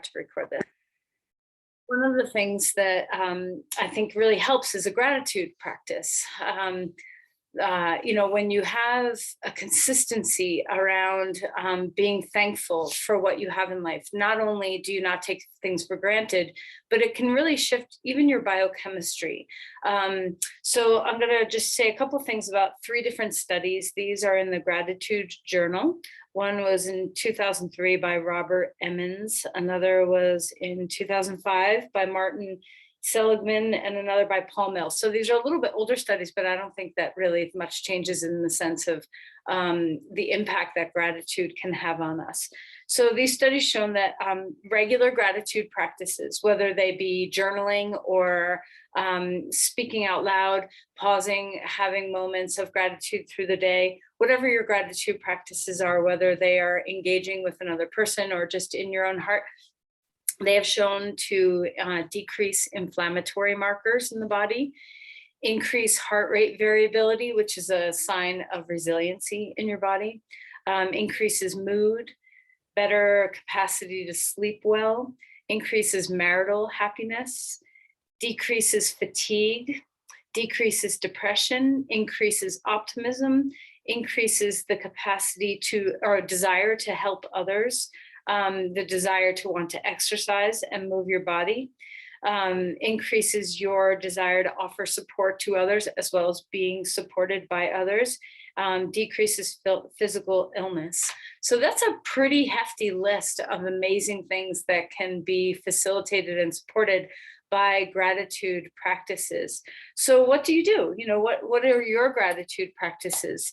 to record this. One of the things that I think really helps is a gratitude practice. When you have a consistency around being thankful for what you have in life, not only do you not take things for granted, but it can really shift even your biochemistry. So I'm going to just say a couple of things about 3 different studies. These are in the Gratitude Journal. One was in 2003 by Robert Emmons. Another was in 2005 by Martin Seligman, and another by Paul Mills. So these are a little bit older studies, but I don't think that really much changes in the sense of the impact that gratitude can have on us. So these studies shown that regular gratitude practices, whether they be journaling or speaking out loud, pausing, having moments of gratitude through the day, whatever your gratitude practices are, whether they are engaging with another person or just in your own heart, they have shown to decrease inflammatory markers in the body, increase heart rate variability, which is a sign of resiliency in your body, increases mood, better capacity to sleep well, increases marital happiness, decreases fatigue, decreases depression, increases optimism, increases the capacity to or desire to help others, the desire to want to exercise and move your body, increases your desire to offer support to others as well as being supported by others, decreases physical illness. So that's a pretty hefty list of amazing things that can be facilitated and supported by gratitude practices. So what do? What are your gratitude practices?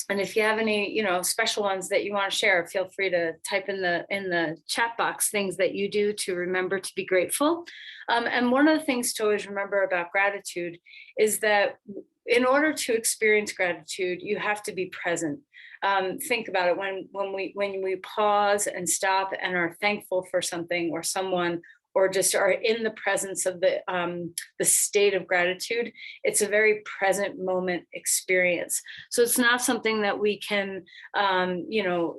And if you have any, special ones that you want to share, feel free to type in the chat box things that you do to remember to be grateful. And one of the things to always remember about gratitude is that in order to experience gratitude, you have to be present. Think about it when we pause and stop and are thankful for something or someone, or just are in the presence of the state of gratitude, it's a very present moment experience. So it's not something that we can,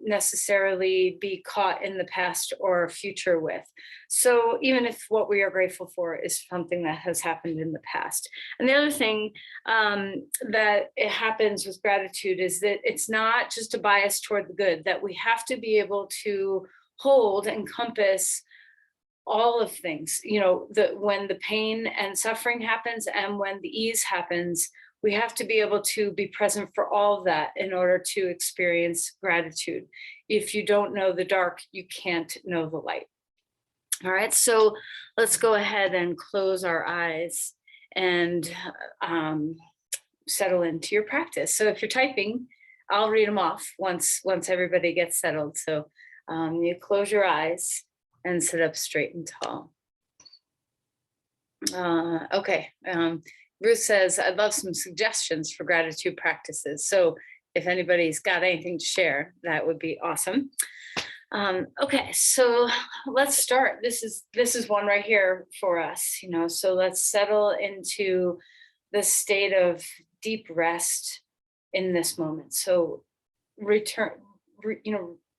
necessarily be caught in the past or future with. So even if what we are grateful for is something that has happened in the past. And the other thing that it happens with gratitude is that it's not just a bias toward the good, that we have to be able to hold, encompass all of things, when the pain and suffering happens and when the ease happens, we have to be able to be present for all of that in order to experience gratitude. If you don't know the dark, you can't know the light. All right, so let's go ahead and close our eyes and settle into your practice. So if you're typing, I'll read them off once everybody gets settled. So you close your eyes and sit up straight and tall. Okay. Ruth says, I'd love some suggestions for gratitude practices. So if anybody's got anything to share, that would be awesome. Okay, so let's start. This is one right here for us, so let's settle into the state of deep rest in this moment. So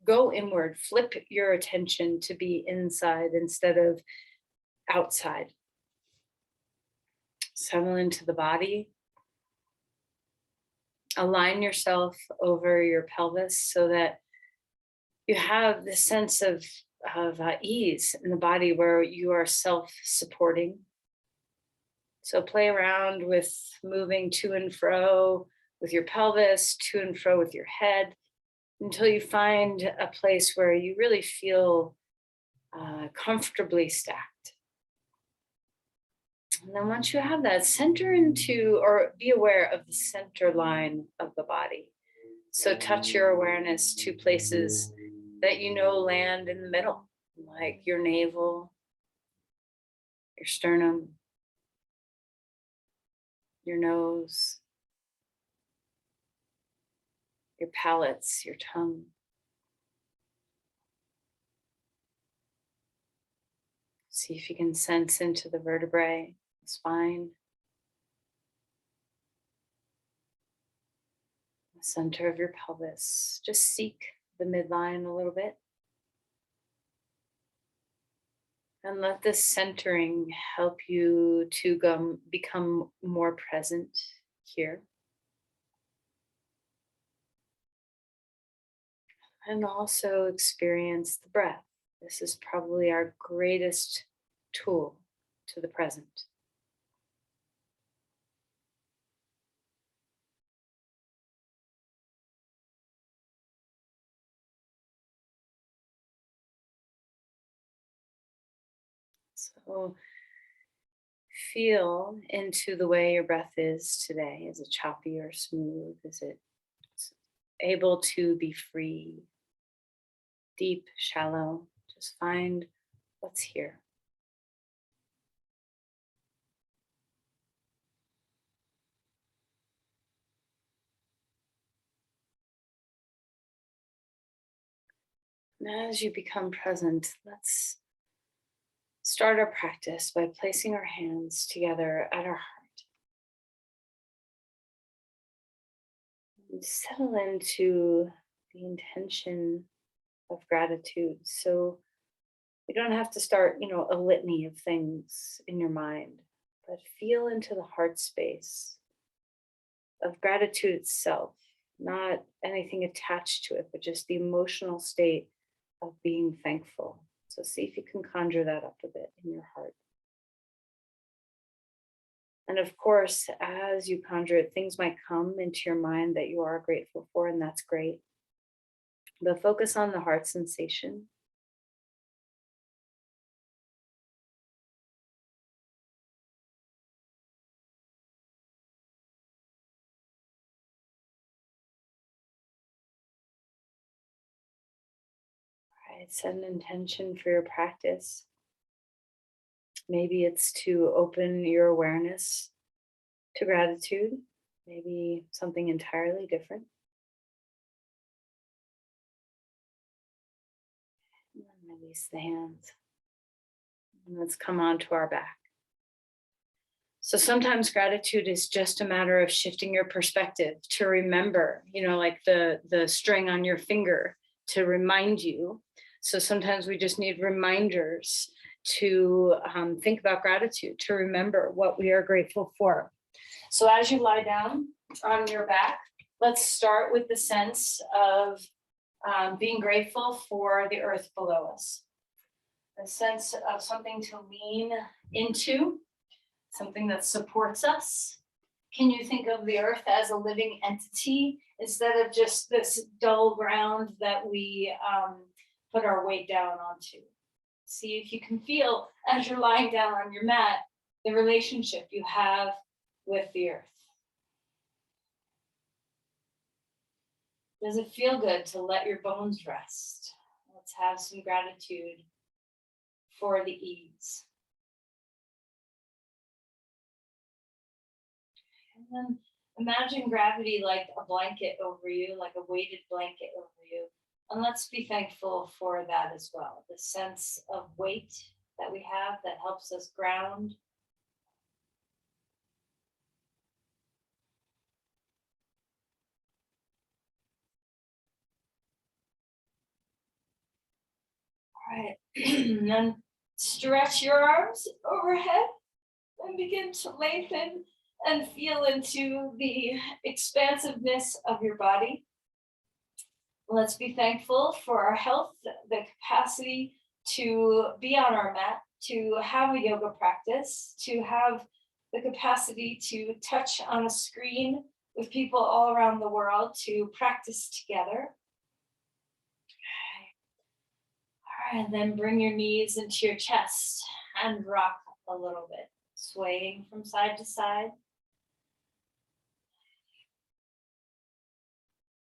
go inward, flip your attention to be inside instead of outside. Settle into the body. Align yourself over your pelvis so that you have the sense of ease in the body where you are self-supporting. So play around with moving to and fro with your pelvis, to and fro with your head, until you find a place where you really feel comfortably stacked. And then once you have that, center into or be aware of the center line of the body. So touch your awareness to places that land in the middle, like your navel, your sternum, your nose, your palates, your tongue. See if you can sense into the vertebrae, the spine, the center of your pelvis. Just seek the midline a little bit. And let this centering help you to become more present here. And also experience the breath. This is probably our greatest tool to the present. So feel into the way your breath is today. Is it choppy or smooth? Is it able to be free, deep, shallow? Just find what's here. And as you become present, let's start our practice by placing our hands together at our heart. And settle into the intention of gratitude. So you don't have to start, a litany of things in your mind, but feel into the heart space of gratitude itself, not anything attached to it, but just the emotional state of being thankful. So see if you can conjure that up a bit in your heart. And of course, as you conjure it, things might come into your mind that you are grateful for, and that's great. But focus on the heart sensation. All right, set an intention for your practice. Maybe it's to open your awareness to gratitude, maybe something entirely different. And then release the hands. And let's come onto our back. So sometimes gratitude is just a matter of shifting your perspective to remember, like the string on your finger to remind you. So sometimes we just need reminders to think about gratitude, to remember what we are grateful for. So as you lie down on your back, let's start with the sense of being grateful for the earth below us. A sense of something to lean into, something that supports us. Can you think of the earth as a living entity instead of just this dull ground that we put our weight down onto? See if you can feel, as you're lying down on your mat, the relationship you have with the earth. Does it feel good to let your bones rest? Let's have some gratitude for the ease. And then imagine gravity like a blanket over you, like a weighted blanket over you. And let's be thankful for that as well. The sense of weight that we have that helps us ground. All right, and then stretch your arms overhead and begin to lengthen and feel into the expansiveness of your body. Let's be thankful for our health, the capacity to be on our mat, to have a yoga practice, to have the capacity to touch on a screen with people all around the world, to practice together. All right, and then bring your knees into your chest and rock a little bit, swaying from side to side.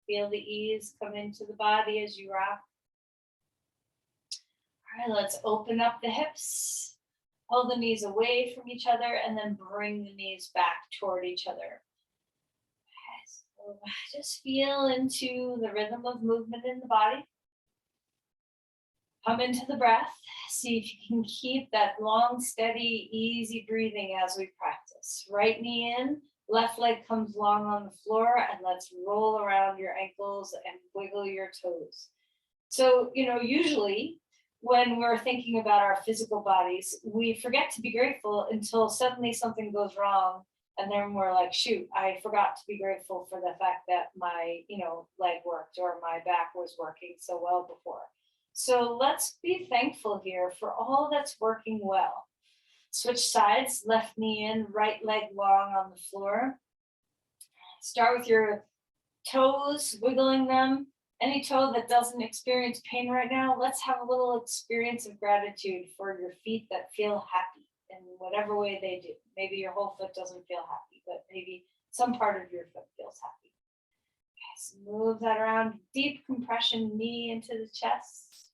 Feel the ease come into the body as you rock. All right, let's open up the hips. Pull the knees away from each other and then bring the knees back toward each other. So just feel into the rhythm of movement in the body. Come into the breath. See if you can keep that long, steady, easy breathing as we practice. Right knee in, left leg comes long on the floor, and let's roll around your ankles and wiggle your toes. So, usually when we're thinking about our physical bodies, we forget to be grateful until suddenly something goes wrong. And then we're like, shoot, I forgot to be grateful for the fact that my, leg worked or my back was working so well before. So let's be thankful here for all that's working well. Switch sides, left knee in, right leg long on the floor. Start with your toes, wiggling them. Any toe that doesn't experience pain right now, let's have a little experience of gratitude for your feet that feel happy in whatever way they do. Maybe your whole foot doesn't feel happy, but maybe some part of your foot feels happy. Okay, so move that around, deep compression, knee into the chest.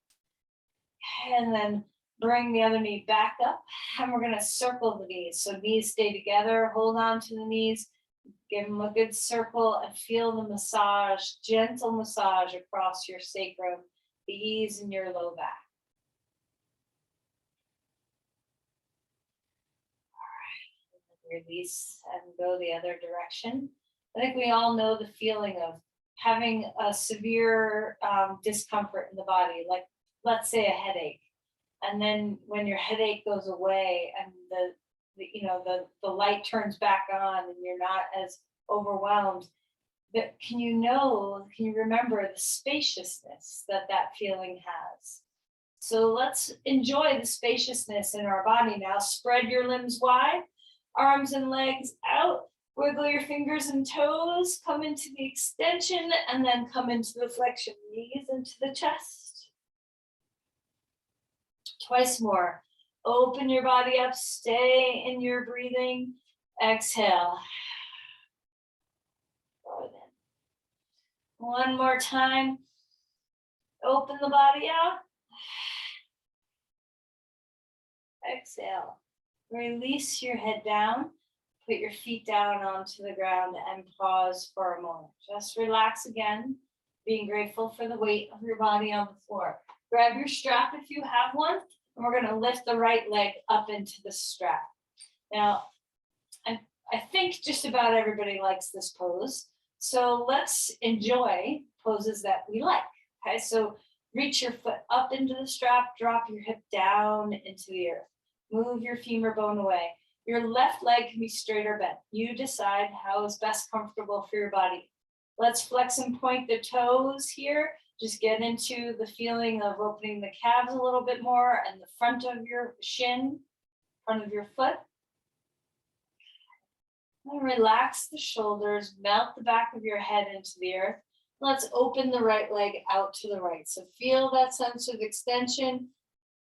And then bring the other knee back up, and we're gonna circle the knees. So knees stay together, hold on to the knees, give them a good circle and feel the massage, gentle massage across your sacrum, the ease in your low back. All right, release and go the other direction. I think we all know the feeling of having a severe discomfort in the body, like let's say a headache. And then when your headache goes away and the light turns back on and you're not as overwhelmed, but can you remember the spaciousness that feeling has? So let's enjoy the spaciousness in our body now. Spread your limbs wide, arms and legs out, wiggle your fingers and toes, come into the extension and then come into the flexion, knees into the chest. Twice more. Open your body up, stay in your breathing. Exhale. Throw it in. One more time. Open the body out. Exhale. Release your head down. Put your feet down onto the ground and pause for a moment. Just relax again, being grateful for the weight of your body on the floor. Grab your strap if you have one, and we're going to lift the right leg up into the strap. Now, I think just about everybody likes this pose, so let's enjoy poses that we like. Okay, so reach your foot up into the strap, drop your hip down into the earth. Move your femur bone away. Your left leg can be straight or bent. You decide how is best comfortable for your body. Let's flex and point the toes here. Just get into the feeling of opening the calves a little bit more and the front of your shin, front of your foot. And relax the shoulders, melt the back of your head into the earth. Let's open the right leg out to the right. So feel that sense of extension.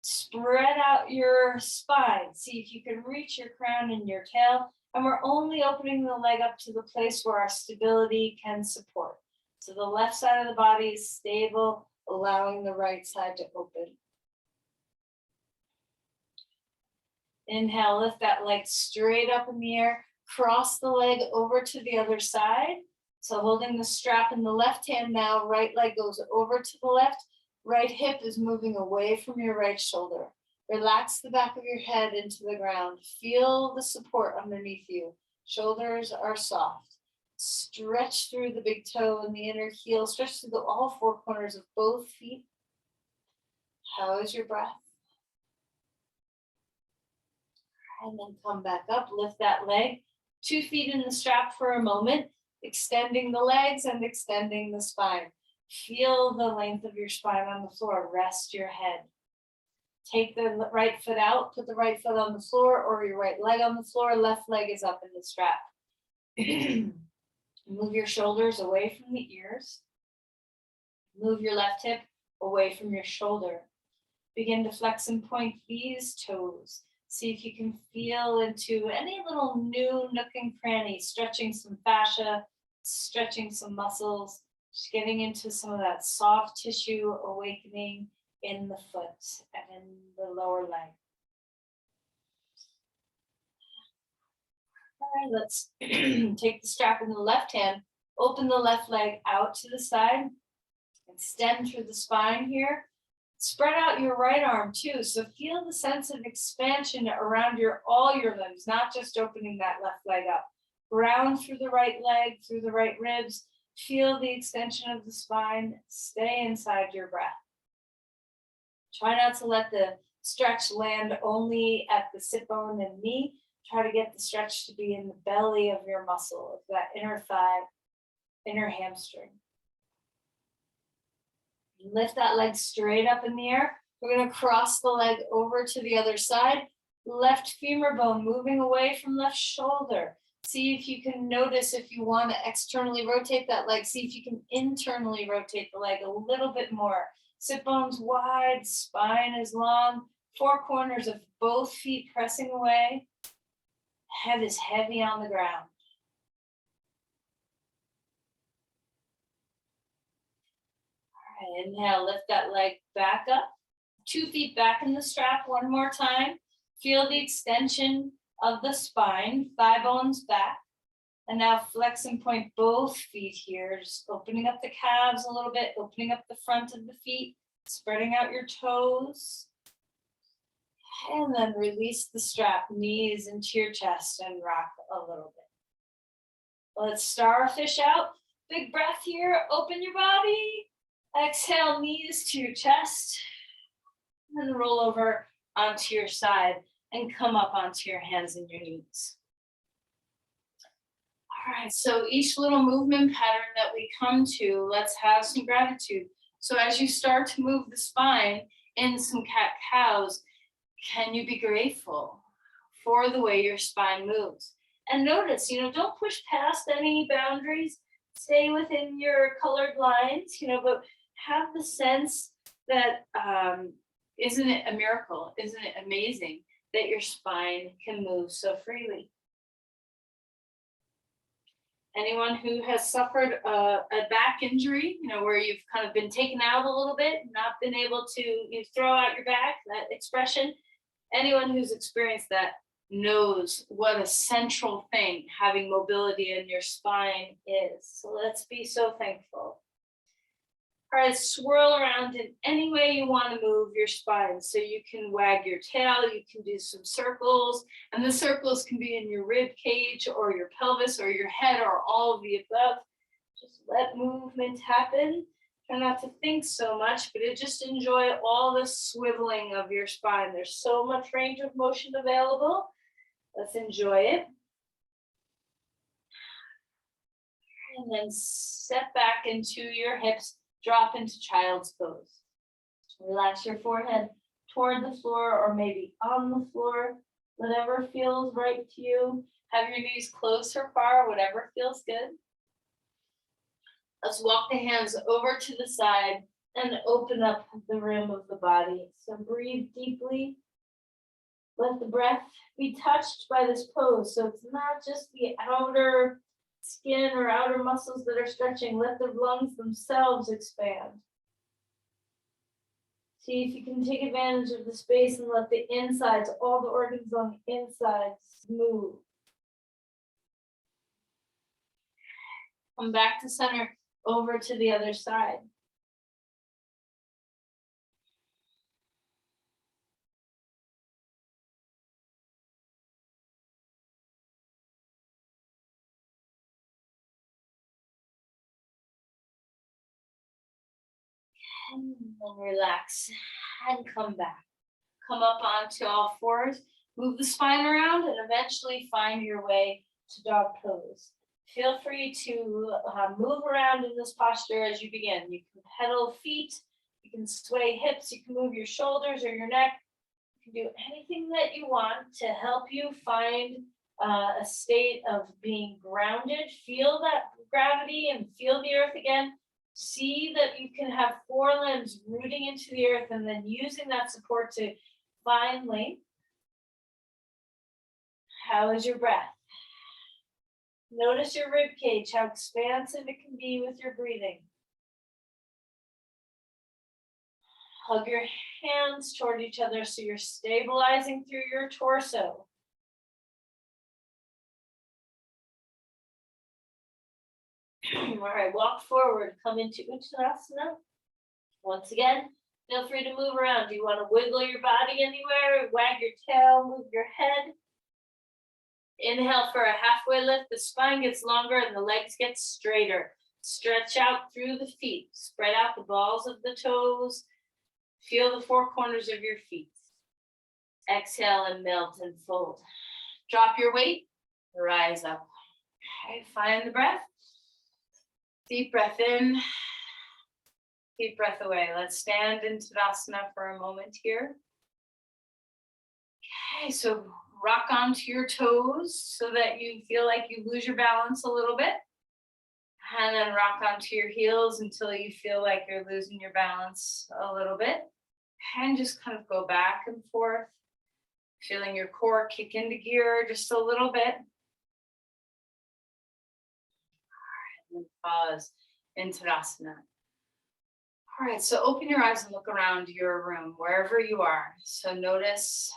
Spread out your spine. See if you can reach your crown and your tail. And we're only opening the leg up to the place where our stability can support. So the left side of the body is stable, allowing the right side to open. Inhale, lift that leg straight up in the air. Cross the leg over to the other side. So holding the strap in the left hand now, right leg goes over to the left. Right hip is moving away from your right shoulder. Relax the back of your head into the ground. Feel the support underneath you. Shoulders are soft. Stretch through the big toe and the inner heel. Stretch through all four corners of both feet. How is your breath? And then come back up. Lift that leg. 2 feet in the strap for a moment. Extending the legs and extending the spine. Feel the length of your spine on the floor. Rest your head. Take the right foot out. Put the right foot on the floor or your right leg on the floor. Left leg is up in the strap. Move your shoulders away from the ears. Move your left hip away from your shoulder. Begin to flex and point these toes. See if you can feel into any little new nook and cranny, stretching some fascia, stretching some muscles, just getting into some of that soft tissue awakening in the foot and in the lower leg. All right, let's take the strap in the left hand, open the left leg out to the side, extend through the spine here. Spread out your right arm too, so feel the sense of expansion around all your limbs, not just opening that left leg up. Round through the right leg, through the right ribs. Feel the extension of the spine. Stay inside your breath. Try not to let the stretch land only at the sit bone and knee. Try to get the stretch to be in the belly of your muscle, of that inner thigh, inner hamstring. Lift that leg straight up in the air. We're going to cross the leg over to the other side. Left femur bone moving away from left shoulder. See if you can notice, if you want to externally rotate that leg, see if you can internally rotate the leg a little bit more. Sit bones wide, spine is long, four corners of both feet pressing away. Head is heavy on the ground. All right, inhale, lift that leg back up. 2 feet back in the strap, one more time. Feel the extension of the spine, thigh bones back. And now flex and point both feet here, just opening up the calves a little bit, opening up the front of the feet, spreading out your toes. And then release the strap, knees into your chest and rock a little bit. Let's starfish out. Big breath here, open your body. Exhale, knees to your chest. And then roll over onto your side and come up onto your hands and your knees. All right, so each little movement pattern that we come to, let's have some gratitude. So as you start to move the spine in some cat-cows, can you be grateful for the way your spine moves? And notice, don't push past any boundaries. Stay within your colored lines, but have the sense that, isn't it a miracle? Isn't it amazing that your spine can move so freely? Anyone who has suffered a back injury, where you've kind of been taken out a little bit, not been able to throw out your back, that expression, anyone who's experienced that knows what a central thing having mobility in your spine is. So let's be so thankful. All right, swirl around in any way you want to move your spine. So you can wag your tail, you can do some circles, and the circles can be in your rib cage or your pelvis or your head or all of the above. Just let movement happen. Try not to think so much, but just enjoy all the swiveling of your spine. There's so much range of motion available. Let's enjoy it. And then step back into your hips. Drop into child's pose. Relax your forehead toward the floor or maybe on the floor, whatever feels right to you. Have your knees close or far, whatever feels good. Let's walk the hands over to the side and open up the rim of the body. So breathe deeply. Let the breath be touched by this pose. So it's not just the outer skin or outer muscles that are stretching. Let the lungs themselves expand. See if you can take advantage of the space and let the insides, all the organs on the insides move. Come back to center, over to the other side. And then relax and come back. Come up onto all fours, move the spine around, and eventually find your way to dog pose. Feel free to move around in this posture as you begin. You can pedal feet, you can sway hips, you can move your shoulders or your neck. You can do anything that you want to help you find a state of being grounded. Feel that gravity and feel the earth again. See that you can have 4 limbs rooting into the earth and then using that support to find length. How is your breath? Notice your rib cage, how expansive it can be with your breathing. Hug your hands toward each other so you're stabilizing through your torso. All right, walk forward, come into Uttanasana. Once again, feel free to move around. Do you want to wiggle your body anywhere? Wag your tail, move your head. Inhale for a halfway lift. The spine gets longer and the legs get straighter. Stretch out through the feet. Spread out the balls of the toes. Feel the four corners of your feet. Exhale and melt and fold. Drop your weight, rise up. Okay, find the breath. Deep breath in, deep breath away. Let's stand in Tadasana for a moment here. Okay, so rock onto your toes so that you feel like you lose your balance a little bit. And then rock onto your heels until you feel like you're losing your balance a little bit. And just kind of go back and forth, feeling your core kick into gear just a little bit. And pause in Tadasana. All right, so open your eyes and look around your room, wherever you are. So notice,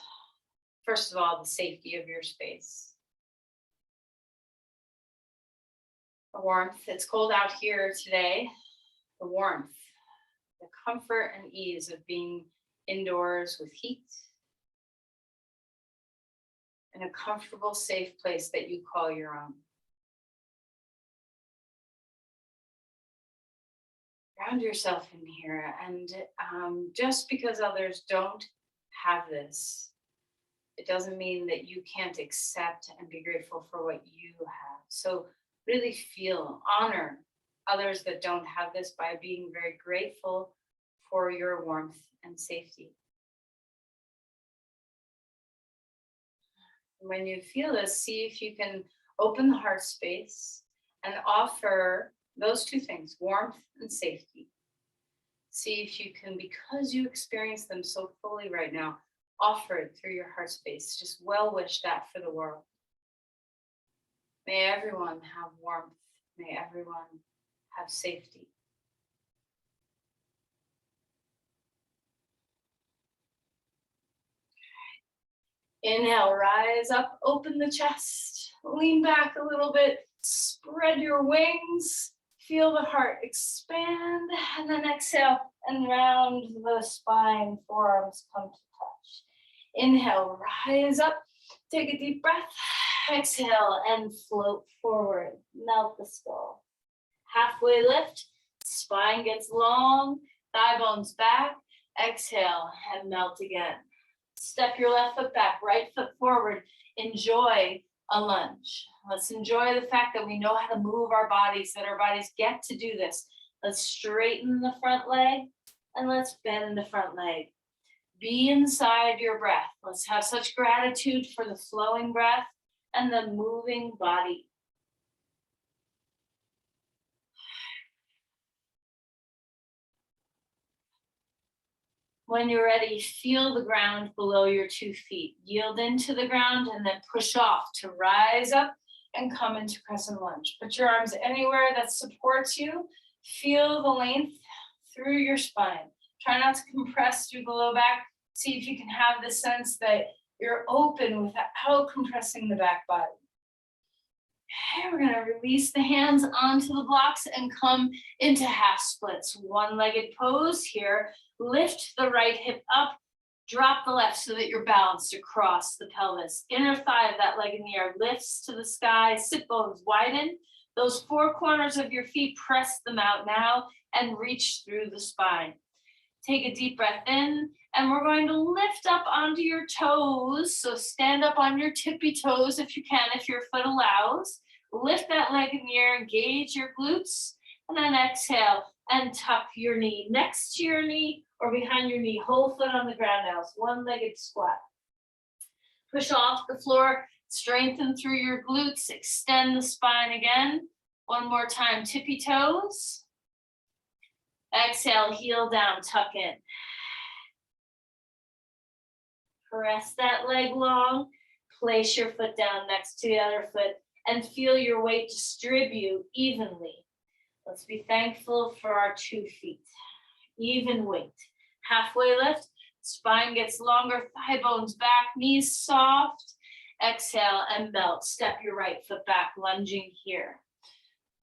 first of all, the safety of your space. The warmth. It's cold out here today. The warmth, the comfort and ease of being indoors with heat in a comfortable, safe place that you call your own. Ground yourself in here, and just because others don't have this, it doesn't mean that you can't accept and be grateful for what you have. So really feel, honor others that don't have this by being very grateful for your warmth and safety. When you feel this, see if you can open the heart space and offer those two things, warmth and safety. See if you can, because you experience them so fully right now, offer it through your heart space. Just well wish that for the world. May everyone have warmth. May everyone have safety. Inhale, rise up, open the chest, lean back a little bit, spread your wings, feel the heart expand, and then exhale and round the spine, forearms come to touch. Inhale, rise up, take a deep breath, exhale and float forward, melt the skull. Halfway lift, spine gets long, thigh bones back, exhale and melt again. Step your left foot back, right foot forward. Enjoy a lunge. Let's enjoy the fact that we know how to move our bodies, that our bodies get to do this. Let's straighten the front leg and let's bend the front leg. Be inside your breath. Let's have such gratitude for the flowing breath and the moving body. When you're ready, feel the ground below your 2 feet. Yield into the ground and then push off to rise up and come into crescent lunge. Put your arms anywhere that supports you. Feel the length through your spine. Try not to compress through the low back. See if you can have the sense that you're open without compressing the back body. Okay, we're gonna release the hands onto the blocks and come into half splits. One-legged pose here. Lift the right hip up, drop the left so that you're balanced across the pelvis. Inner thigh of that leg in the air lifts to the sky, sit bones widen. Those 4 corners of your feet, press them out now and reach through the spine. Take a deep breath in, and we're going to lift up onto your toes. So stand up on your tippy toes if you can, if your foot allows. Lift that leg in the air, engage your glutes, and then exhale and tuck your knee next to your knee or behind your knee. Whole foot on the ground now. It's one-legged squat. Push off the floor, strengthen through your glutes, extend the spine again. One more time, tippy toes. Exhale, heel down, tuck in. Press that leg long, place your foot down next to the other foot, and feel your weight distribute evenly. Let's be thankful for our 2 feet. Even weight. Halfway lift, spine gets longer, thigh bones back, knees soft. Exhale and melt. Step your right foot back, lunging here.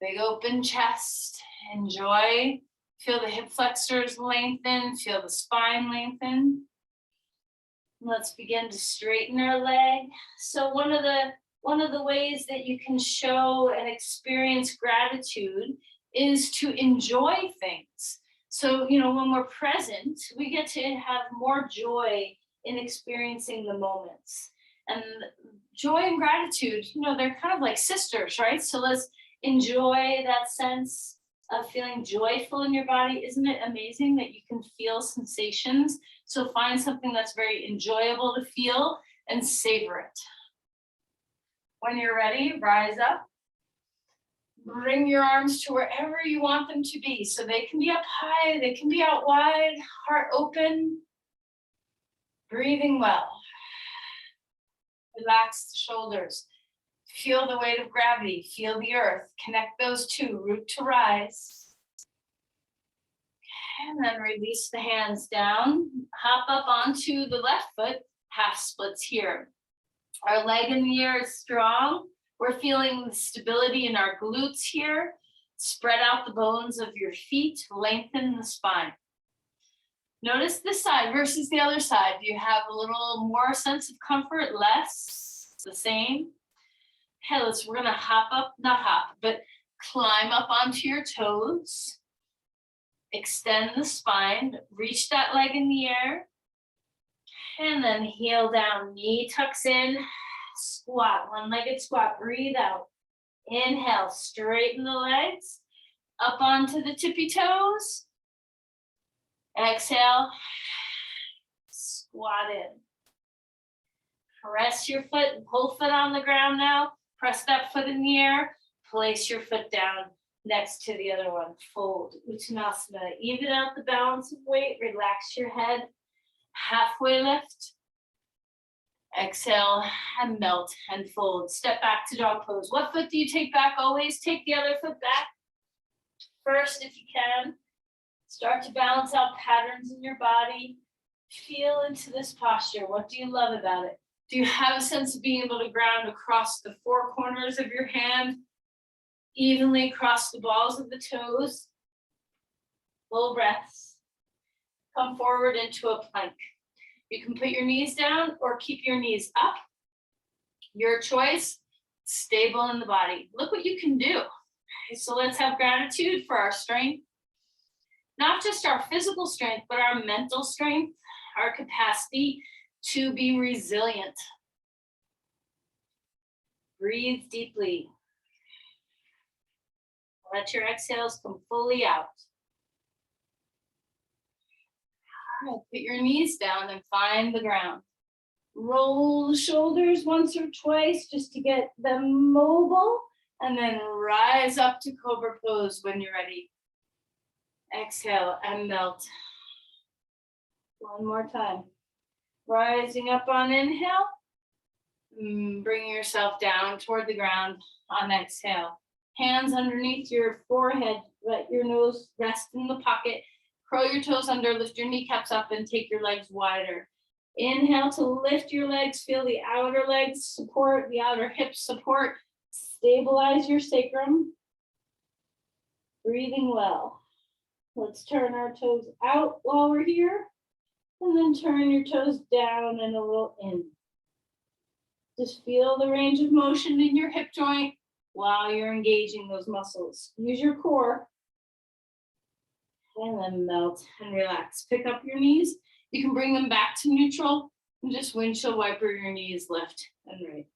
Big open chest. Enjoy. Feel the hip flexors lengthen, feel the spine lengthen. Let's begin to straighten our leg. So one of the ways that you can show and experience gratitude is to enjoy things. So, when we're present, we get to have more joy in experiencing the moments. And joy and gratitude, they're kind of like sisters, right? So let's enjoy that sense of feeling joyful in your body. Isn't it amazing that you can feel sensations? So find something that's very enjoyable to feel and savor it. When you're ready, rise up. Bring your arms to wherever you want them to be. So they can be up high, they can be out wide, heart open. Breathing well. Relax the shoulders. Feel the weight of gravity. Feel the earth. Connect those two, root to rise. And then release the hands down. Hop up onto the left foot. Half splits here. Our leg in the air is strong. We're feeling the stability in our glutes here. Spread out the bones of your feet. Lengthen the spine. Notice this side versus the other side. Do you have a little more sense of comfort? Less? The same? Okay, we're gonna hop up, not hop, but climb up onto your toes. Extend the spine, reach that leg in the air. And then heel down, knee tucks in, squat, one-legged squat, breathe out. Inhale, straighten the legs, up onto the tippy toes. Exhale, squat in. Press your foot, whole foot on the ground now. Press that foot in the air. Place your foot down next to the other one. Fold, Uttanasana. Even out the balance of weight. Relax your head. Halfway lift. Exhale and melt and fold. Step back to dog pose. What foot do you take back? Always take the other foot back first if you can. Start to balance out patterns in your body. Feel into this posture. What do you love about it? Do you have a sense of being able to ground across the four corners of your hand, evenly across the balls of the toes? Full breaths. Come forward into a plank. You can put your knees down or keep your knees up. Your choice, stable in the body. Look what you can do. Okay, so let's have gratitude for our strength. Not just our physical strength, but our mental strength, our capacity to be resilient. Breathe deeply. Let your exhales come fully out. All right, put your knees down and find the ground. Roll the shoulders once or twice just to get them mobile, and then rise up to cobra pose when you're ready. Exhale and melt. One more time. Rising up on inhale. Bring yourself down toward the ground on exhale. Hands underneath your forehead. Let your nose rest in the pocket. Curl your toes under, lift your kneecaps up and take your legs wider. Inhale to lift your legs. Feel the outer legs support, the outer hips support. Stabilize your sacrum. Breathing well. Let's turn our toes out while we're here, and then turn your toes down and a little in. Just feel the range of motion in your hip joint while you're engaging those muscles. Use your core, and then melt and relax. Pick up your knees. You can bring them back to neutral and just windshield wiper your knees left and right.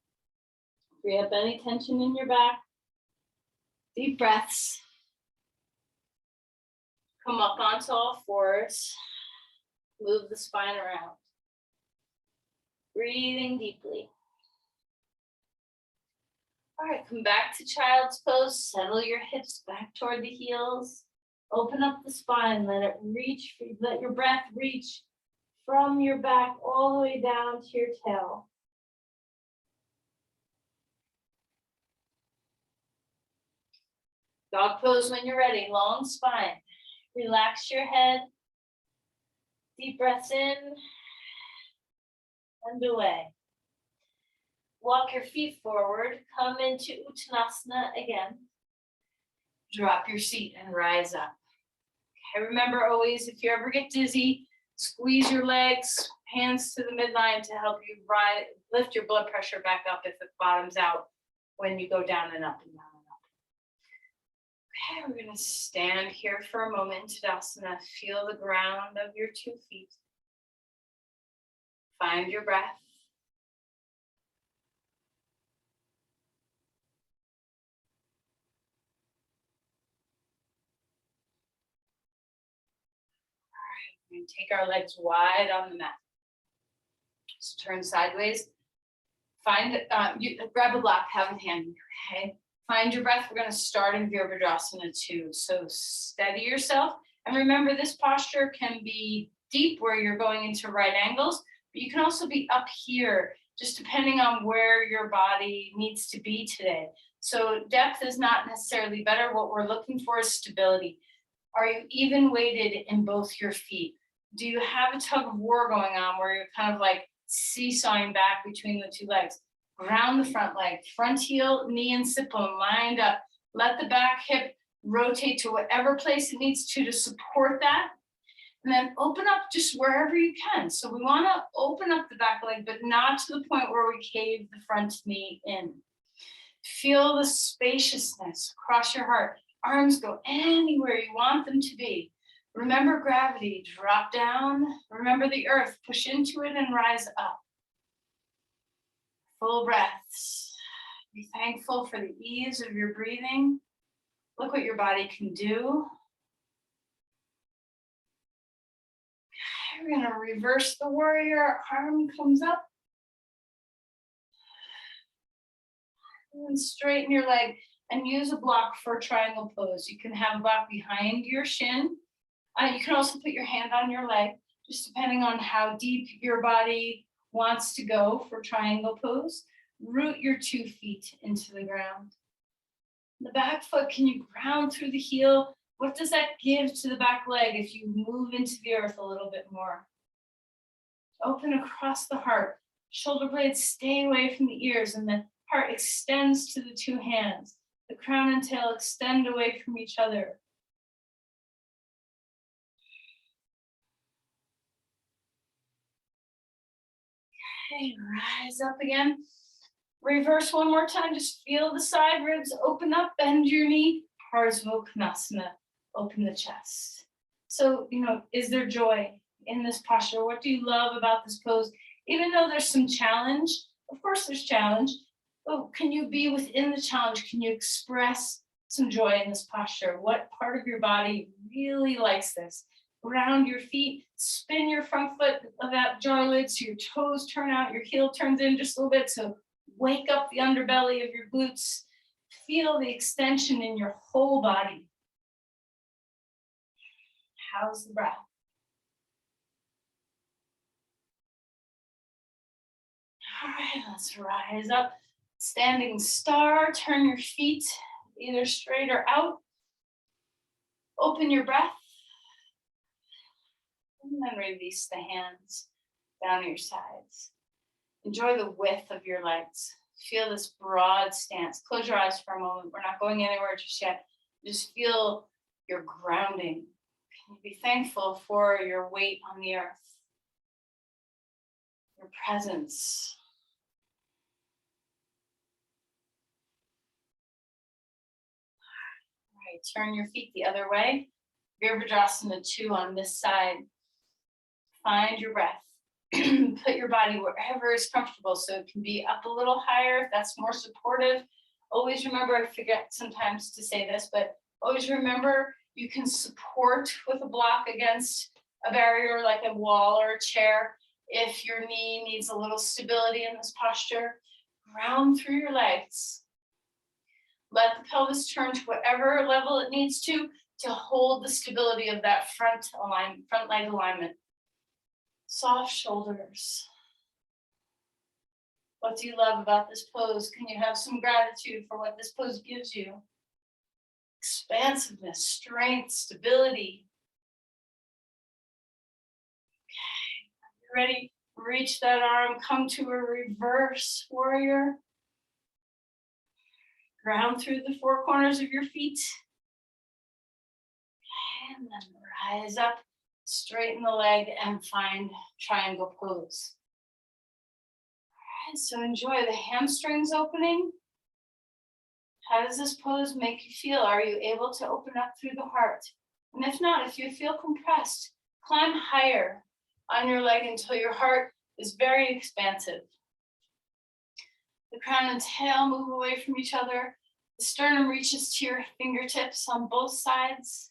Free up any tension in your back. Deep breaths. Come up onto all fours. Move the spine around. Breathing deeply. All right, come back to child's pose. Settle your hips back toward the heels. Open up the spine. Let it reach. Let your breath reach from your back all the way down to your tail. Dog pose when you're ready. Long spine. Relax your head. Deep breaths in and away. Walk your feet forward. Come into Uttanasana again. Drop your seat and rise up. Okay, remember always, if you ever get dizzy, squeeze your legs, hands to the midline to help you lift your blood pressure back up if it bottoms out when you go down and up and down and up. Okay, we're going to stand here for a moment. Tadasana. Feel the ground of your 2 feet. Find your breath. We're going to take our legs wide on the mat. So turn sideways. Find, grab a block, have it handy, okay? Find your breath. We're going to start in Vierabhadrasana 2. So steady yourself. And remember, this posture can be deep where you're going into right angles, but you can also be up here, just depending on where your body needs to be today. So depth is not necessarily better. What we're looking for is stability. Are you even weighted in both your feet? Do you have a tug of war going on where you're kind of like seesawing back between the 2 legs? Ground the front leg, front heel, knee and sit bone lined up. Let the back hip rotate to whatever place it needs to support that. And then open up just wherever you can. So we want to open up the back leg, but not to the point where we cave the front knee in. Feel the spaciousness across your heart. Arms go anywhere you want them to be. Remember gravity, drop down. Remember the earth, push into it and rise up. Full breaths. Be thankful for the ease of your breathing. Look what your body can do. We're going to reverse the warrior. Arm comes up. And straighten your leg and use a block for a triangle pose. You can have a block behind your shin. You can also put your hand on your leg, just depending on how deep your body wants to go for triangle pose. Root your 2 feet into the ground. The back foot, can you ground through the heel? What does that give to the back leg if you move into the earth a little bit more? Open across the heart. Shoulder blades stay away from the ears, and the heart extends to the 2 hands. The crown and tail extend away from each other. Okay, rise up again. Reverse one more time. Just feel the side ribs open up, bend your knee. Parsvottanasana, open the chest. So, is there joy in this posture? What do you love about this pose? Even though there's some challenge, of course there's challenge, but can you be within the challenge? Can you express some joy in this posture? What part of your body really likes this? Ground your feet, spin your front foot of that jar lid so your toes turn out, your heel turns in just a little bit. So wake up the underbelly of your glutes. Feel the extension in your whole body. How's the breath? All right, let's rise up. Standing star, turn your feet either straight or out. Open your breath. And then release the hands down your sides. Enjoy the width of your legs. Feel this broad stance. Close your eyes for a moment. We're not going anywhere just yet. Just feel your grounding. Can you be thankful for your weight on the earth? Your presence. All right, turn your feet the other way. Vierabhadrasana 2 on this side. Find your breath. Put your body wherever is comfortable. So it can be up a little higher if that's more supportive. Always remember, I forget sometimes to say this, but always remember you can support with a block against a barrier like a wall or a chair. If your knee needs a little stability in this posture, ground through your legs. Let the pelvis turn to whatever level it needs to hold the stability of that front leg alignment. Soft shoulders. What do you love about this pose? Can you have some gratitude for what this pose gives you? Expansiveness, strength, stability. Okay, you ready? Reach that arm, come to a reverse warrior. Ground through the 4 corners of your feet. And then rise up, straighten the leg, and find triangle pose. All right, so enjoy the hamstrings opening. How does this pose make you feel? Are you able to open up through the heart? And if not, if you feel compressed, climb higher on your leg until your heart is very expansive. The crown and tail move away from each other. The sternum reaches to your fingertips on both sides.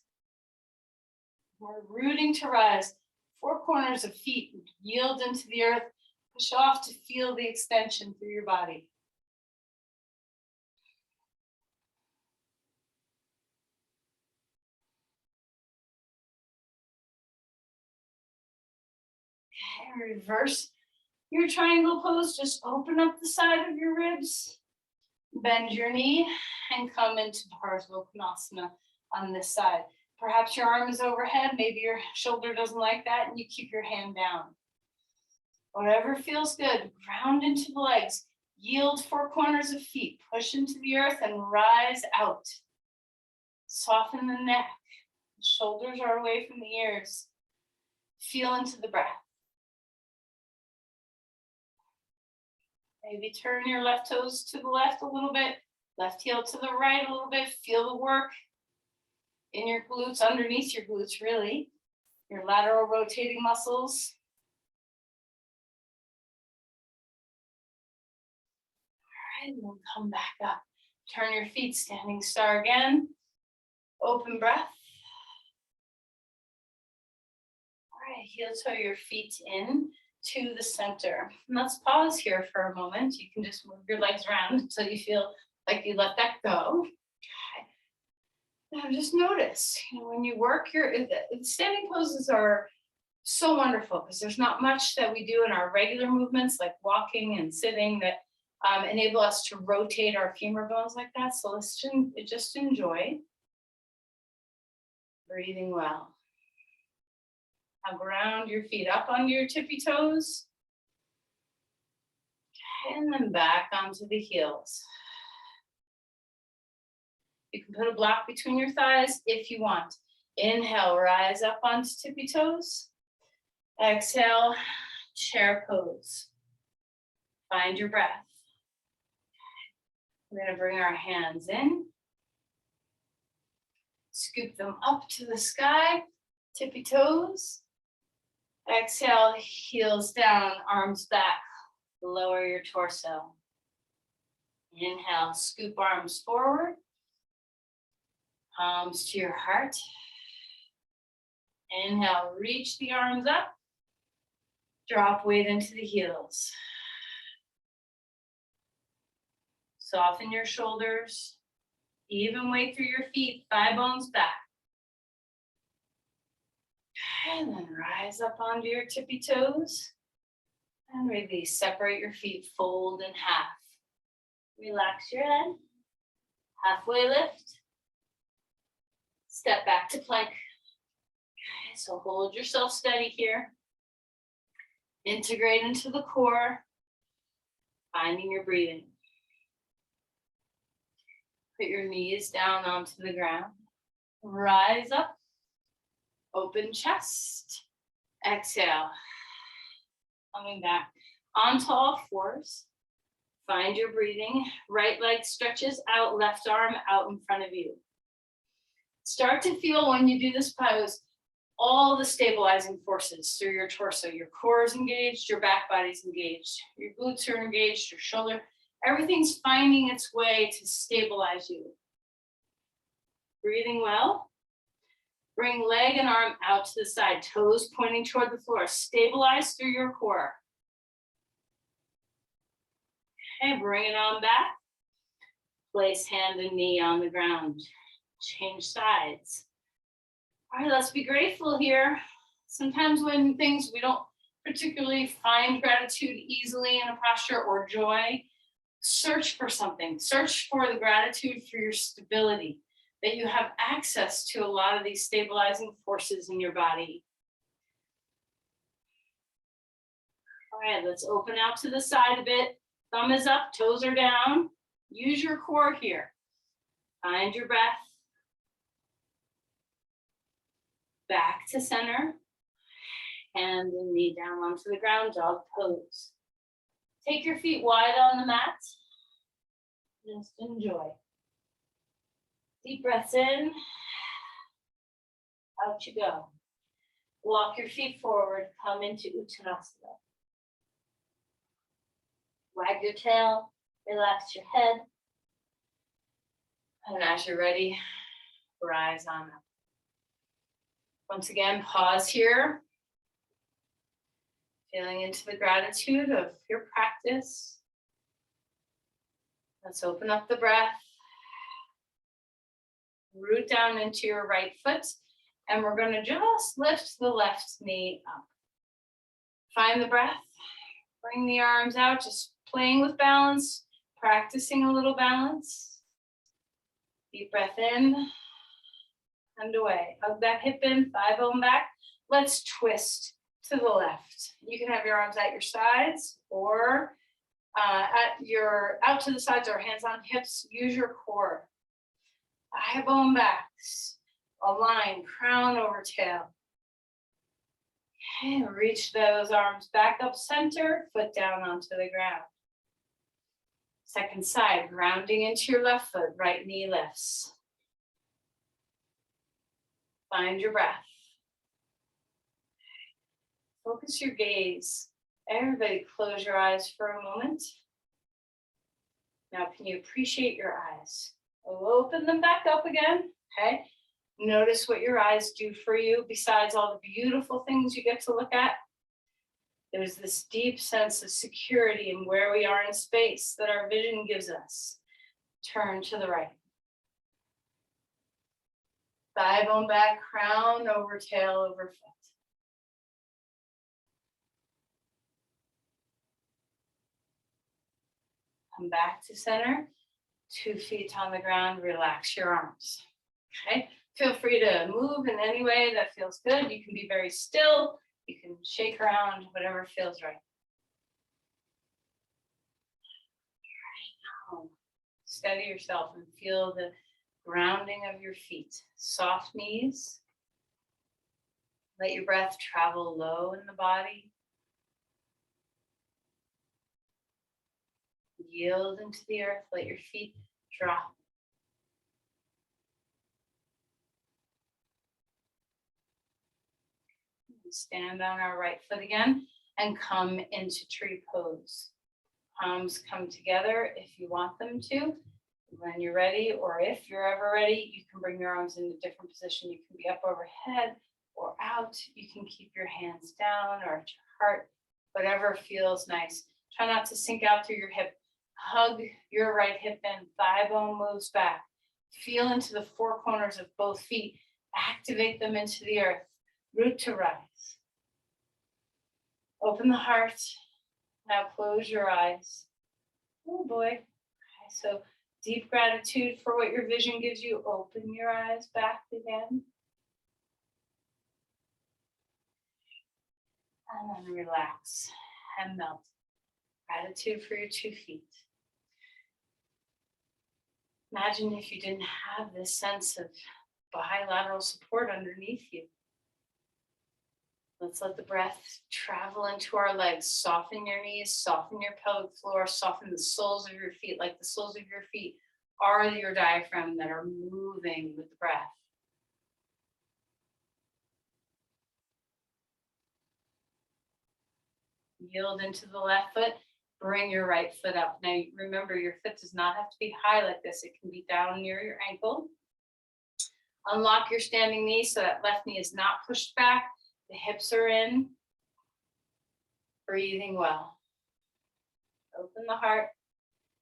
We're rooting to rise. Four corners of feet yield into the earth. Push off to feel the extension through your body. Okay, reverse your triangle pose. Just open up the side of your ribs. Bend your knee and come into Vierabhadrasana on this side. Perhaps your arm is overhead. Maybe your shoulder doesn't like that and you keep your hand down. Whatever feels good. Ground into the legs. Yield four corners of feet. Push into the earth and rise out. Soften the neck. Shoulders are away from the ears. Feel into the breath. Maybe turn your left toes to the left a little bit, left heel to the right a little bit. Feel the work in your glutes, underneath your glutes really, your lateral rotating muscles. All right, and then come back up. Turn your feet, standing star again. Open breath. All right, heel toe your feet in to the center. And let's pause here for a moment. You can just move your legs around until you feel like you let that go. Okay. Now just notice, when you work your standing poses are so wonderful because there's not much that we do in our regular movements like walking and sitting that enable us to rotate our femur bones like that. So let's just enjoy breathing well. Now ground your feet up onto your tippy toes. And then back onto the heels. You can put a block between your thighs if you want. Inhale, rise up onto tippy toes. Exhale, chair pose. Find your breath. We're going to bring our hands in. Scoop them up to the sky. Tippy toes. Exhale, heels down, arms back. Lower your torso. Inhale, scoop arms forward. Palms to your heart. Inhale, reach the arms up. Drop weight into the heels. Soften your shoulders. Even weight through your feet, thigh bones back. And then rise up onto your tippy toes. And release. Separate your feet, fold in half. Relax your head. Halfway lift. Step back to plank. Okay, so hold yourself steady here. Integrate into the core. Finding your breathing. Put your knees down onto the ground. Rise up. Open chest. Exhale. Coming back onto all fours. Find your breathing. Right leg stretches out, left arm out in front of you. Start to feel when you do this pose, all the stabilizing forces through your torso. Your core is engaged, your back body's engaged, your glutes are engaged, your shoulder. Everything's finding its way to stabilize you. Breathing well. Bring leg and arm out to the side, toes pointing toward the floor. Stabilize through your core. Okay, bring it on back. Place hand and knee on the ground. Change sides. All right, let's be grateful here. Sometimes when we don't particularly find gratitude easily in a posture or joy, search for something. Search for the gratitude for your stability, that you have access to a lot of these stabilizing forces in your body. All right, let's open out to the side a bit. Thumb is up, toes are down. Use your core here. Find your breath. Back to center. Hand and knee down onto the ground, dog pose. Take your feet wide on the mat. Just enjoy. Deep breaths in. Out you go. Walk your feet forward. Come into Uttanasana. Wag your tail. Relax your head. And as you're ready, rise on up. Once again, pause here. Feeling into the gratitude of your practice. Let's open up the breath. Root down into your right foot. And we're going to just lift the left knee up. Find the breath. Bring the arms out. Just playing with balance. Practicing a little balance. Deep breath in. And away. Hug that hip in. Thigh bone back. Let's twist to the left. You can have your arms at your sides or out to the sides or hands on hips. Use your core. Thigh bone backs. Align, crown over tail. Okay, reach those arms back up center, foot down onto the ground. Second side, grounding into your left foot, right knee lifts. Find your breath. Focus your gaze. Everybody close your eyes for a moment. Now, can you appreciate your eyes? We'll open them back up again, okay? Notice what your eyes do for you besides all the beautiful things you get to look at. There's this deep sense of security in where we are in space that our vision gives us. Turn to the right. Thigh bone back, crown over tail over foot. Come back to center. 2 feet on the ground, relax your arms. Okay, feel free to move in any way that feels good. You can be very still. You can shake around, whatever feels right. Right now, steady yourself and feel the grounding of your feet. Soft knees. Let your breath travel low in the body. Yield into the earth. Let your feet drop. Stand on our right foot again and come into tree pose. Palms come together if you want them to. When you're ready, or if you're ever ready, you can bring your arms in a different position. You can be up overhead or out. You can keep your hands down or at your heart, whatever feels nice. Try not to sink out through your hip. Hug your right hip in. Thigh bone moves back. Feel into the four corners of both feet. Activate them into the earth. Root to rise. Open the heart. Now close your eyes. Oh boy. Okay, so deep gratitude for what your vision gives you. Open your eyes back again. And then relax and melt. Gratitude for your 2 feet. Imagine if you didn't have this sense of bilateral support underneath you. Let's let the breath travel into our legs. Soften your knees, soften your pelvic floor, soften the soles of your feet, like the soles of your feet are your diaphragm that are moving with the breath. Yield into the left foot. Bring your right foot up. Now remember, your foot does not have to be high like this. It can be down near your ankle. Unlock your standing knee so that left knee is not pushed back. The hips are in. Breathing well. Open the heart.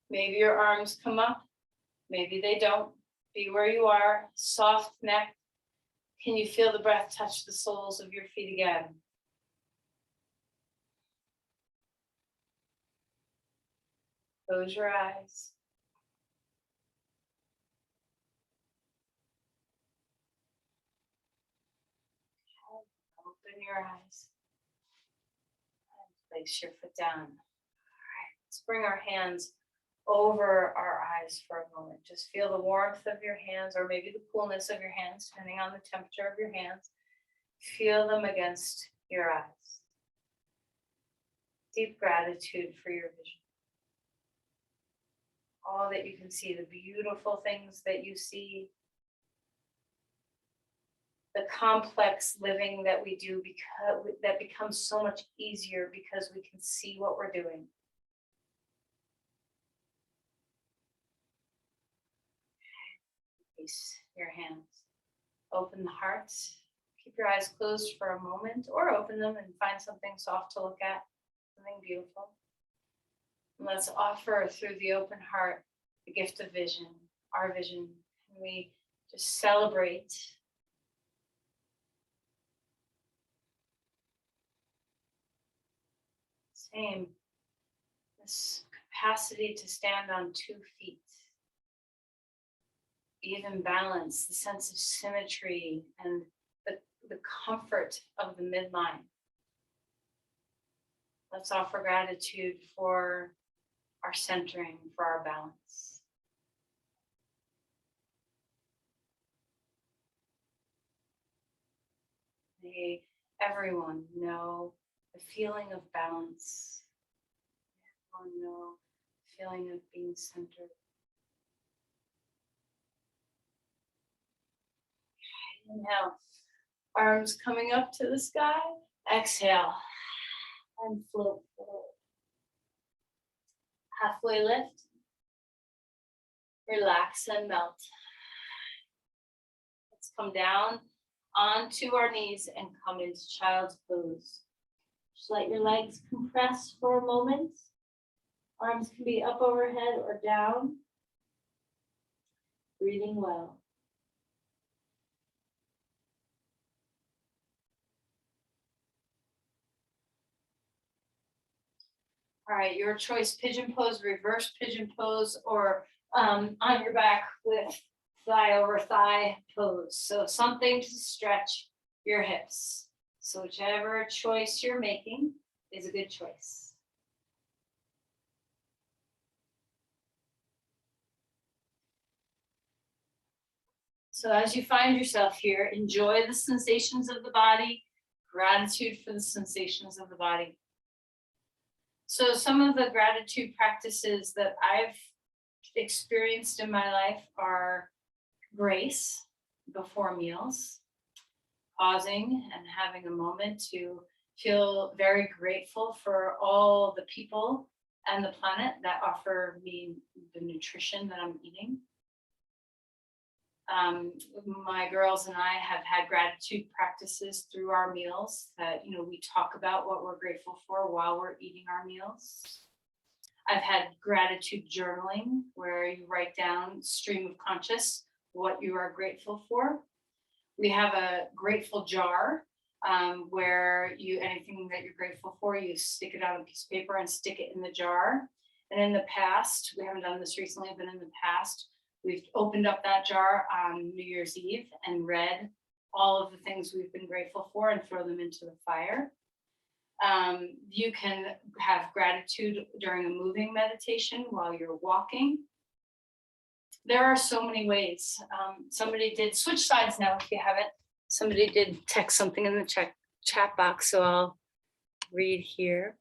Maybe your arms come up. Maybe they don't. Be where you are. Soft neck. Can you feel the breath touch the soles of your feet again? Close your eyes. Open your eyes. And place your foot down. All right, let's bring our hands over our eyes for a moment. Just feel the warmth of your hands, or maybe the coolness of your hands, depending on the temperature of your hands. Feel them against your eyes. Deep gratitude for your vision. All that you can see, the beautiful things that you see, the complex living that we do, because that becomes so much easier because we can see what we're doing. Release your hands. Open the heart. Keep your eyes closed for a moment, or open them and find something soft to look at, something beautiful. And let's offer through the open heart the gift of vision, our vision. And we just celebrate same, this capacity to stand on 2 feet, even balance, the sense of symmetry, and the comfort of the midline. Let's offer gratitude for our centering, for our balance. May everyone know the feeling of balance. Everyone know the feeling of being centered. Inhale, arms coming up to the sky. Exhale, and float forward. Halfway lift. Relax and melt. Let's come down onto our knees and come into child's pose. Just let your legs compress for a moment. Arms can be up overhead or down. Breathing well. All right, your choice, pigeon pose, reverse pigeon pose, or on your back with thigh over thigh pose. So something to stretch your hips. So whichever choice you're making is a good choice. So as you find yourself here, enjoy the sensations of the body, gratitude for the sensations of the body. So some of the gratitude practices that I've experienced in my life are grace before meals, pausing and having a moment to feel very grateful for all the people and the planet that offer me the nutrition that I'm eating. My girls and I have had gratitude practices through our meals that, we talk about what we're grateful for while we're eating our meals. I've had gratitude journaling where you write down stream of conscious what you are grateful for. We have a grateful jar where anything that you're grateful for, you stick it on a piece of paper and stick it in the jar. And in the past, we haven't done this recently, but in the past, we've opened up that jar on New Year's Eve and read all of the things we've been grateful for and throw them into the fire. You can have gratitude during a moving meditation while you're walking. There are so many ways. Somebody did, switch sides now if you haven't. Somebody did text something in the chat box, so I'll read here.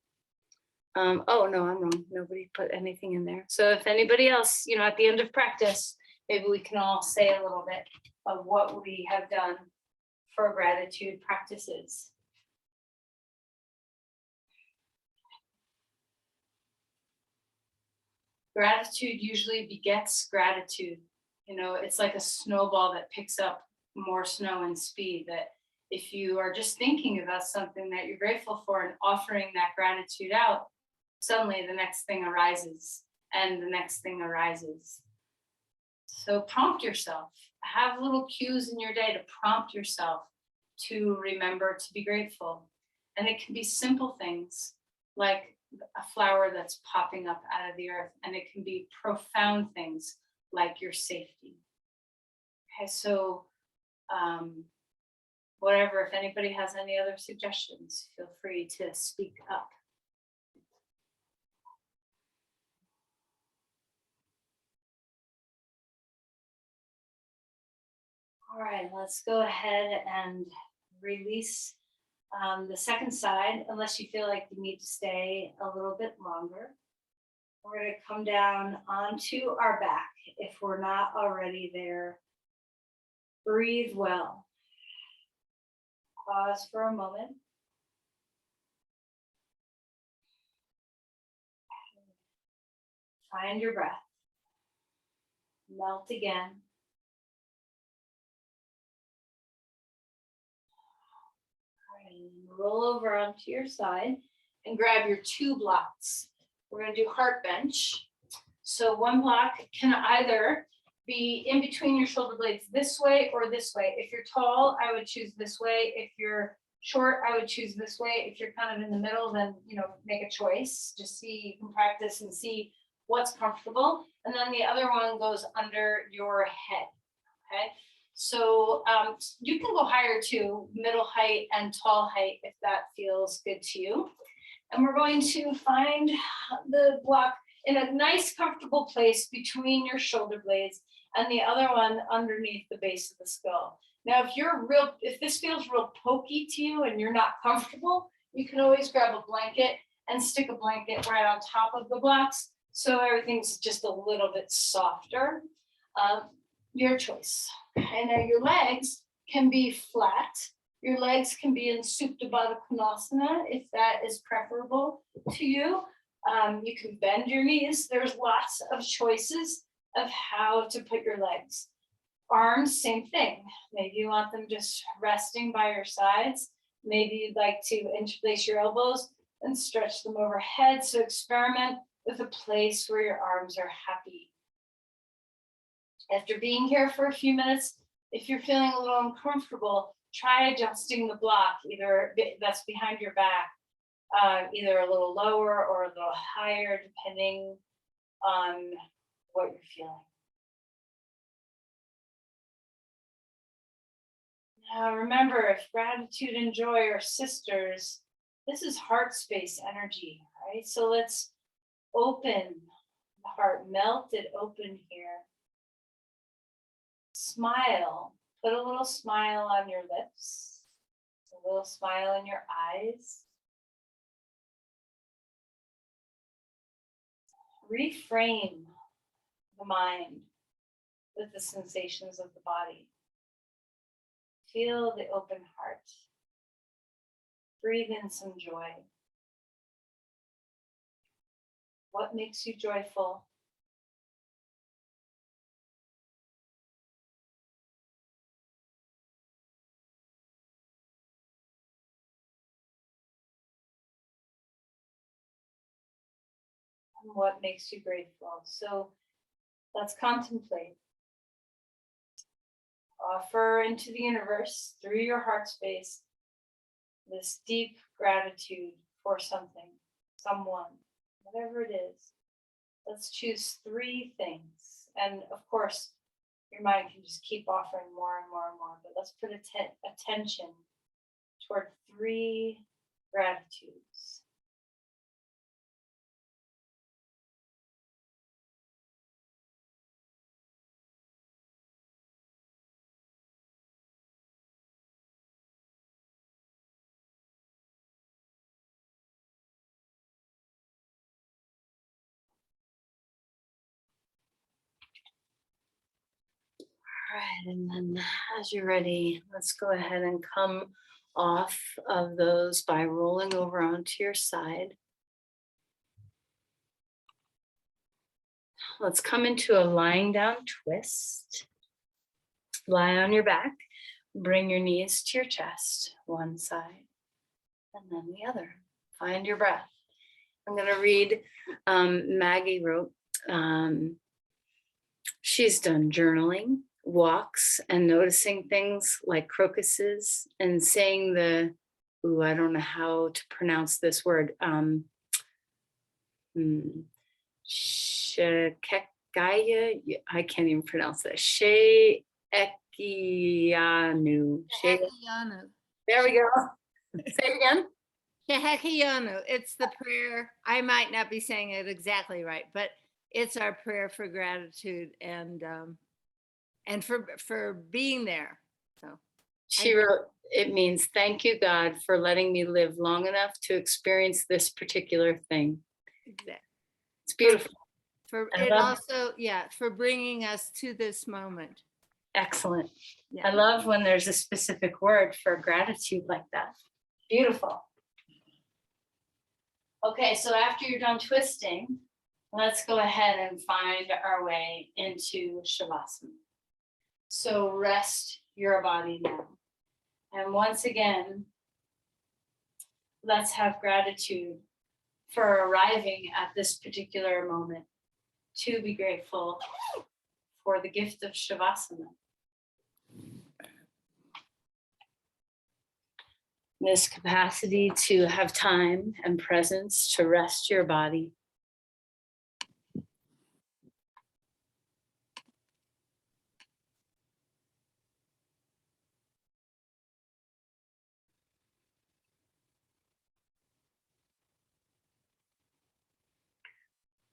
Oh, no, I'm wrong. Nobody put anything in there. So if anybody else, at the end of practice, maybe we can all say a little bit of what we have done for gratitude practices. Gratitude usually begets gratitude. It's like a snowball that picks up more snow and speed, that if you are just thinking about something that you're grateful for and offering that gratitude out, suddenly the next thing arises and the next thing arises. So prompt yourself, have little cues in your day to prompt yourself to remember to be grateful. And it can be simple things like a flower that's popping up out of the earth, and it can be profound things like your safety. Okay, so whatever, if anybody has any other suggestions, feel free to speak up. All right, let's go ahead and release the second side, unless you feel like you need to stay a little bit longer. We're going to come down onto our back if we're not already there. Breathe well. Pause for a moment. Find your breath. Melt again. Roll over onto your side and grab your 2 blocks. We're going to do heart bench. So one block can either be in between your shoulder blades this way or this way. If you're tall, I would choose this way. If you're short, I would choose this way. If you're kind of in the middle, then make a choice. Just see, you can practice and see what's comfortable. And then the other one goes under your head. Okay. So you can go higher too, middle height and tall height, if that feels good to you. And we're going to find the block in a nice, comfortable place between your shoulder blades and the other one underneath the base of the skull. Now, if this feels real pokey to you and you're not comfortable, you can always grab a blanket and stick a blanket right on top of the blocks so everything's just a little bit softer. Your choice. And now your legs can be flat. Your legs can be in Supta Baddha Konasana if that is preferable to you. You can bend your knees. There's lots of choices of how to put your legs. Arms, same thing. Maybe you want them just resting by your sides. Maybe you'd like to interlace your elbows and stretch them overhead. So experiment with a place where your arms are happy. After being here for a few minutes, if you're feeling a little uncomfortable, try adjusting the block, either that's behind your back, either a little lower or a little higher, depending on what you're feeling. Now remember, if gratitude and joy are sisters, this is heart space energy, right? So let's open the heart, melt it open here. Smile, put a little smile on your lips, a little smile in your eyes. Reframe the mind with the sensations of the body. Feel the open heart. Breathe in some joy. What makes you joyful? And what makes you grateful? So let's contemplate. Offer into the universe through your heart space this deep gratitude for something, someone, whatever it is. Let's choose 3 things. And of course, your mind can just keep offering more and more and more, but let's put attention toward 3 gratitudes. All right, and then as you're ready, let's go ahead and come off of those by rolling over onto your side. Let's come into a lying down twist. Lie on your back, bring your knees to your chest, one side and then the other. Find your breath. I'm going to read, Maggie wrote, she's done journaling, walks, and noticing things like crocuses and saying I don't know how to pronounce this word, Shekekaya, I can't even pronounce that. Sheekianu. There we go. Say it again. Shehekiyanu. It's the prayer. I might not be saying it exactly right, but it's our prayer for gratitude and for being there. So she wrote, it means thank you, God, for letting me live long enough to experience this particular thing. Exactly. It's beautiful. For it also, for bringing us to this moment. Excellent. Yeah. I love when there's a specific word for gratitude like that. Beautiful. Okay, so after you're done twisting, let's go ahead and find our way into Shavasana. So rest your body now. And once again, let's have gratitude for arriving at this particular moment, to be grateful for the gift of Shavasana. This capacity to have time and presence to rest your body.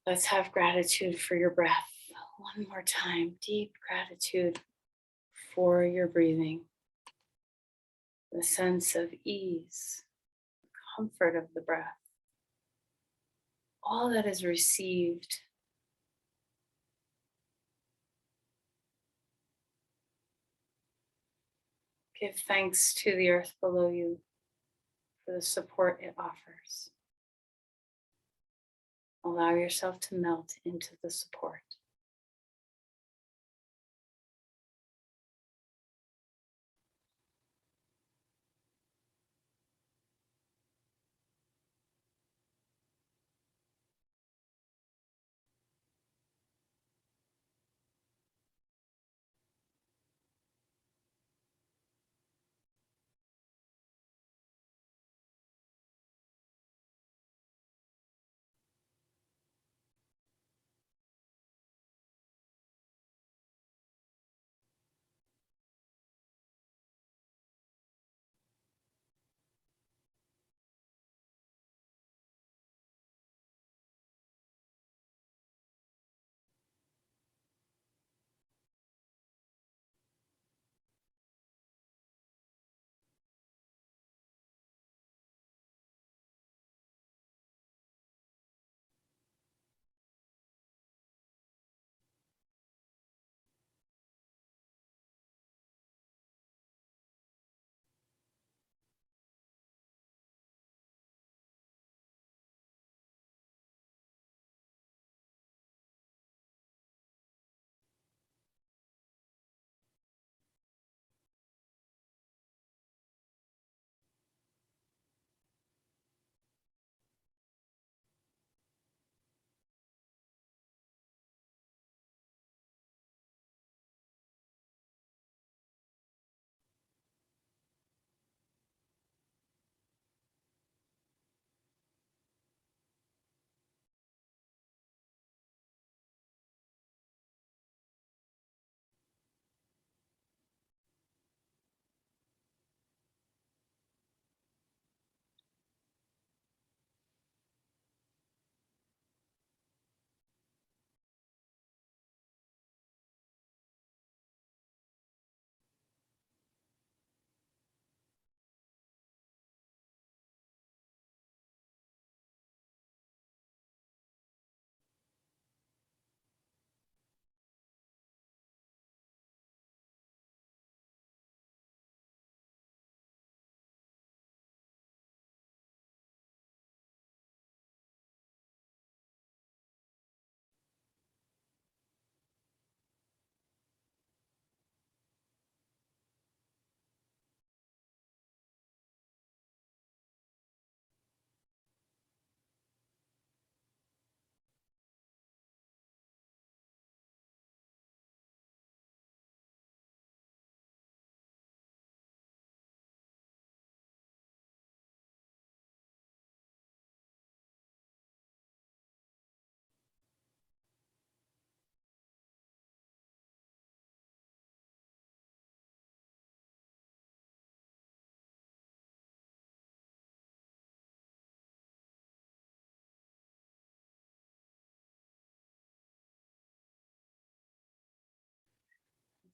Let's have gratitude for your breath. One more time, deep gratitude for your breathing. The sense of ease, comfort of the breath. All that is received. Give thanks to the earth below you for the support it offers. Allow yourself to melt into the support.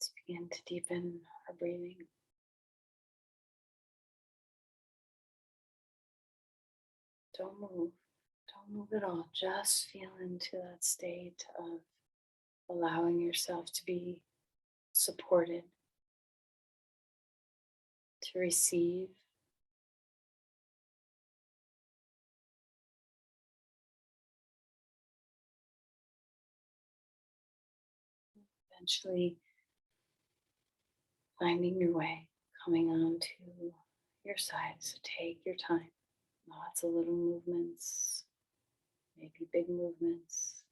Let's begin to deepen our breathing. Don't move. Don't move at all. Just feel into that state of allowing yourself to be supported, to receive. Eventually finding your way, coming onto your side. So take your time. Lots of little movements, maybe big movements.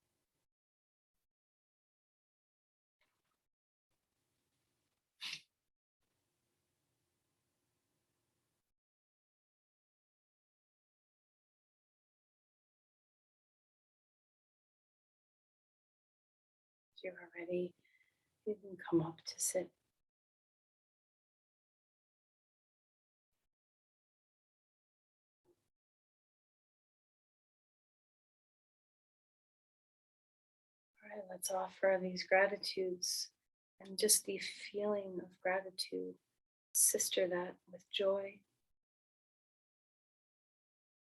If you are ready, you can come up to sit. All right, let's offer these gratitudes and just the feeling of gratitude. Sister that with joy.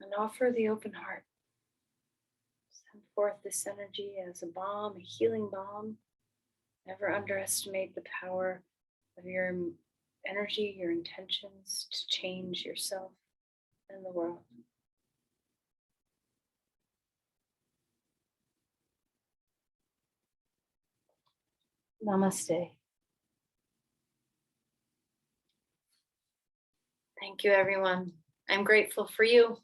And offer the open heart. Send forth this energy as a balm, a healing balm. Never underestimate the power of your energy, your intentions to change yourself and the world. Namaste. Thank you, everyone. I'm grateful for you.